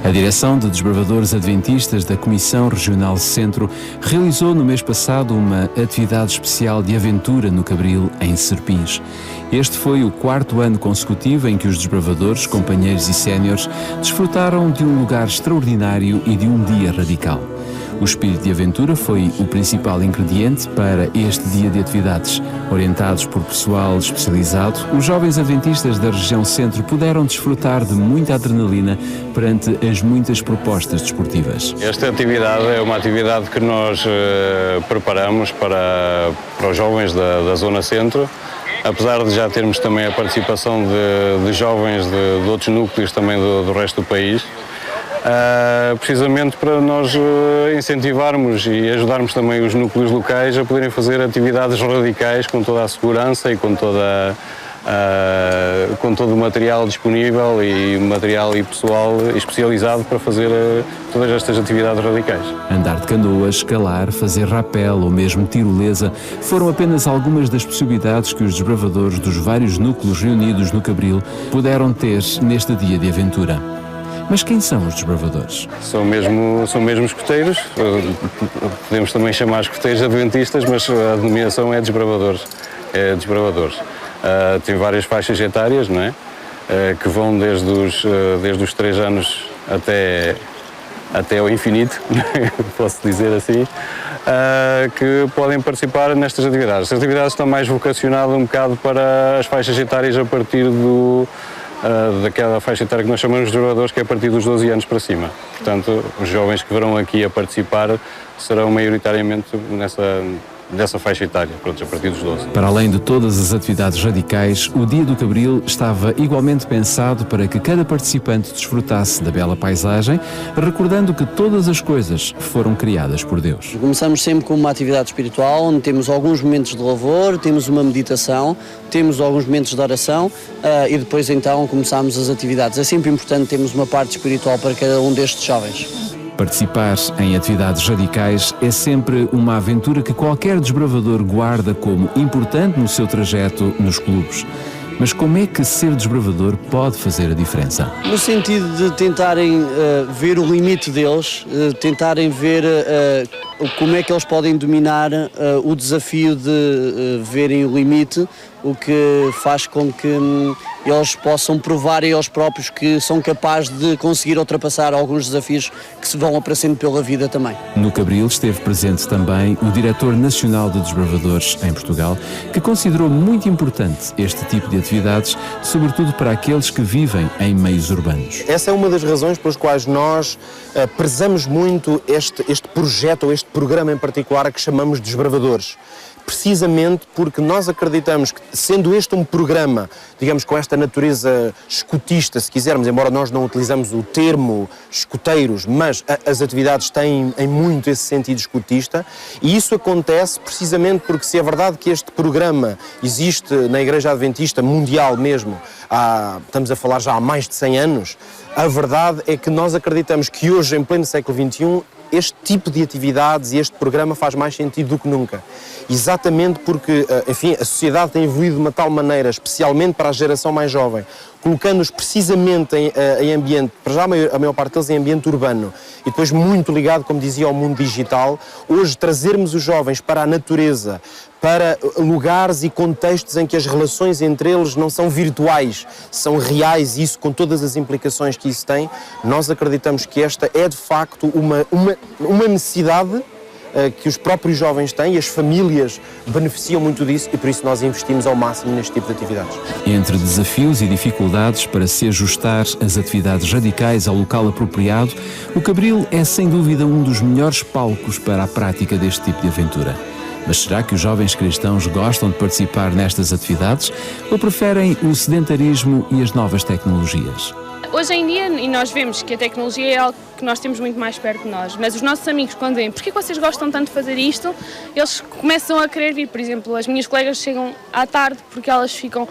A Direção de Desbravadores Adventistas da Comissão Regional Centro realizou no mês passado uma atividade especial de aventura no Cabril, em Serpins. Este foi o 4º ano consecutivo em que os desbravadores, companheiros e séniores desfrutaram de um lugar extraordinário e de um dia radical. O espírito de aventura foi o principal ingrediente para este dia de atividades. Orientados por pessoal especializado, os jovens adventistas da região centro puderam desfrutar de muita adrenalina perante as muitas propostas desportivas. Esta atividade é uma atividade que nós preparamos para os jovens da zona centro, apesar de já termos também a participação de jovens de outros núcleos também do resto do país. Precisamente para nós incentivarmos e ajudarmos também os núcleos locais a poderem fazer atividades radicais com toda a segurança e com todo o material disponível e material e pessoal especializado para fazer todas estas atividades radicais. Andar de canoa, escalar, fazer rapel ou mesmo tirolesa foram apenas algumas das possibilidades que os desbravadores dos vários núcleos reunidos no Cabril puderam ter neste dia de aventura. Mas quem são os desbravadores? São mesmo escoteiros, podemos também chamar escoteiros adventistas, mas a denominação é desbravadores. Tem várias faixas etárias, não é? Que vão desde os 3 anos até ao infinito, posso dizer assim, que podem participar nestas atividades. Estas atividades estão mais vocacionadas um bocado para as faixas etárias a partir daquela faixa etária que nós chamamos de desbravadores, que é a partir dos 12 anos para cima. Portanto, os jovens que virão aqui a participar serão maioritariamente dessa faixa etária, a partir dos 12. Para além de todas as atividades radicais, o Dia do Cabril estava igualmente pensado para que cada participante desfrutasse da bela paisagem, recordando que todas as coisas foram criadas por Deus. Começamos sempre com uma atividade espiritual, onde temos alguns momentos de louvor, temos uma meditação, temos alguns momentos de oração e depois então começamos as atividades. É sempre importante termos uma parte espiritual para cada um destes jovens. Participar em atividades radicais é sempre uma aventura que qualquer desbravador guarda como importante no seu trajeto nos clubes. Mas como é que ser desbravador pode fazer a diferença? No sentido de tentarem ver o limite deles, tentarem ver como é que eles podem dominar o desafio de verem o limite, o que faz com que eles possam provar a eles próprios que são capazes de conseguir ultrapassar alguns desafios que se vão aparecendo pela vida também. No Cabril esteve presente também o Diretor Nacional de Desbravadores em Portugal, que considerou muito importante este tipo de atividades, sobretudo para aqueles que vivem em meios urbanos. Essa é uma das razões pelas quais nós prezamos muito este projeto ou este programa em particular a que chamamos de Desbravadores. Precisamente porque nós acreditamos que, sendo este um programa, digamos, com esta natureza escotista, se quisermos, embora nós não utilizamos o termo escoteiros, mas as atividades têm em muito esse sentido escotista, e isso acontece precisamente porque, se é verdade que este programa existe na Igreja Adventista Mundial mesmo, estamos a falar já há mais de 100 anos, a verdade é que nós acreditamos que hoje, em pleno século XXI, este tipo de atividades e este programa faz mais sentido do que nunca. Exatamente porque, enfim, a sociedade tem evoluído de uma tal maneira, especialmente para a geração mais jovem, colocando-os precisamente em ambiente, para já a maior parte deles em ambiente urbano, e depois muito ligado, como dizia, ao mundo digital. Hoje trazermos os jovens para a natureza, para lugares e contextos em que as relações entre eles não são virtuais, são reais, e isso com todas as implicações que isso tem, nós acreditamos que esta é de facto uma necessidade que os próprios jovens têm, e as famílias beneficiam muito disso, e por isso nós investimos ao máximo neste tipo de atividades. Entre desafios e dificuldades para se ajustar as atividades radicais ao local apropriado, o Cabril é sem dúvida um dos melhores palcos para a prática deste tipo de aventura. Mas será que os jovens cristãos gostam de participar nestas atividades ou preferem o sedentarismo e as novas tecnologias? Hoje em dia, e nós vemos que a tecnologia é algo que nós temos muito mais perto de nós, mas os nossos amigos, quando veem porquê vocês gostam tanto de fazer isto, eles começam a querer vir. Por exemplo, as minhas colegas chegam à tarde porque elas ficam: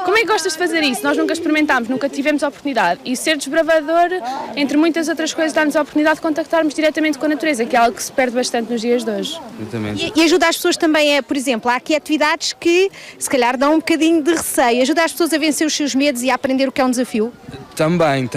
como é que gostas de fazer isso? Nós nunca experimentámos, nunca tivemos a oportunidade. E ser desbravador, entre muitas outras coisas, dá-nos a oportunidade de contactarmos diretamente com a natureza, que é algo que se perde bastante nos dias de hoje. E ajuda as pessoas também por exemplo, há aqui atividades que se calhar dão um bocadinho de receio. Ajuda as pessoas a vencer os seus medos e a aprender o que é um desafio? Também,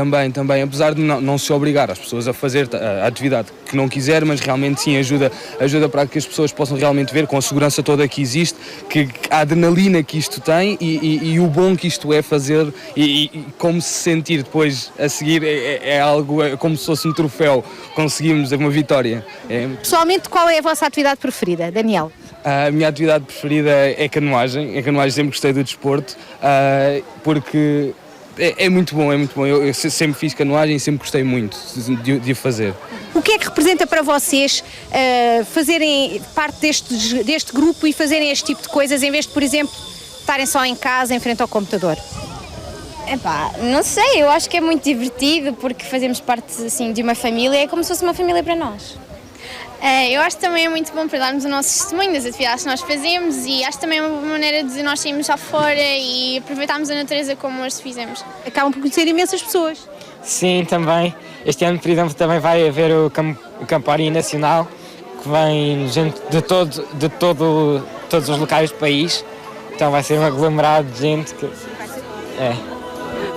apesar de não se obrigar as pessoas a fazer a atividade que não quiser, mas realmente sim, ajuda para que as pessoas possam realmente ver com a segurança toda que existe, que a adrenalina que isto tem e o bom que isto é fazer e como se sentir depois a seguir é algo como se fosse um troféu, conseguimos uma vitória. Pessoalmente, qual é a vossa atividade preferida, Daniel? A minha atividade preferida é canoagem, sempre gostei do desporto, porque é muito bom, eu sempre fiz canoagem e sempre gostei muito de fazer. O que é que representa para vocês fazerem parte deste grupo e fazerem este tipo de coisas, em vez de, por exemplo, estarem só em casa, em frente ao computador? Epá, não sei, eu acho que é muito divertido porque fazemos parte assim, de uma família, é como se fosse uma família para nós. Eu acho que também é muito bom para darmos o nosso testemunho das atividades que nós fazemos e acho que também é uma maneira de nós sairmos lá fora e aproveitarmos a natureza como hoje fizemos. Acabam por conhecer imensas pessoas. Sim, também. Este ano, por exemplo, também vai haver o Campari Nacional, que vem gente de todos os locais do país. Então vai ser um aglomerado de gente que...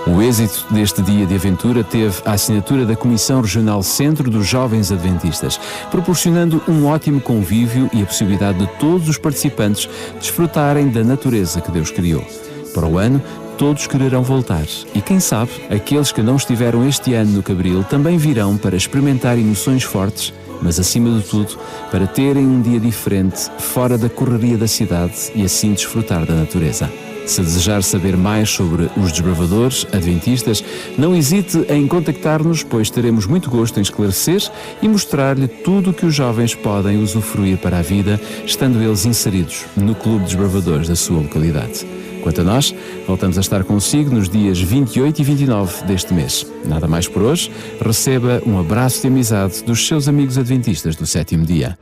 O êxito deste dia de aventura teve a assinatura da Comissão Regional Centro dos Jovens Adventistas, proporcionando um ótimo convívio e a possibilidade de todos os participantes desfrutarem da natureza que Deus criou. Para o ano, todos quererão voltar e, quem sabe, aqueles que não estiveram este ano no Cabril também virão para experimentar emoções fortes, mas acima de tudo, para terem um dia diferente, fora da correria da cidade e assim desfrutar da natureza. Se desejar saber mais sobre os desbravadores adventistas, não hesite em contactar-nos, pois teremos muito gosto em esclarecer e mostrar-lhe tudo o que os jovens podem usufruir para a vida, estando eles inseridos no Clube de Desbravadores da sua localidade. Quanto a nós, voltamos a estar consigo nos dias 28 e 29 deste mês. Nada mais por hoje, receba um abraço de amizade dos seus amigos adventistas do 7º dia.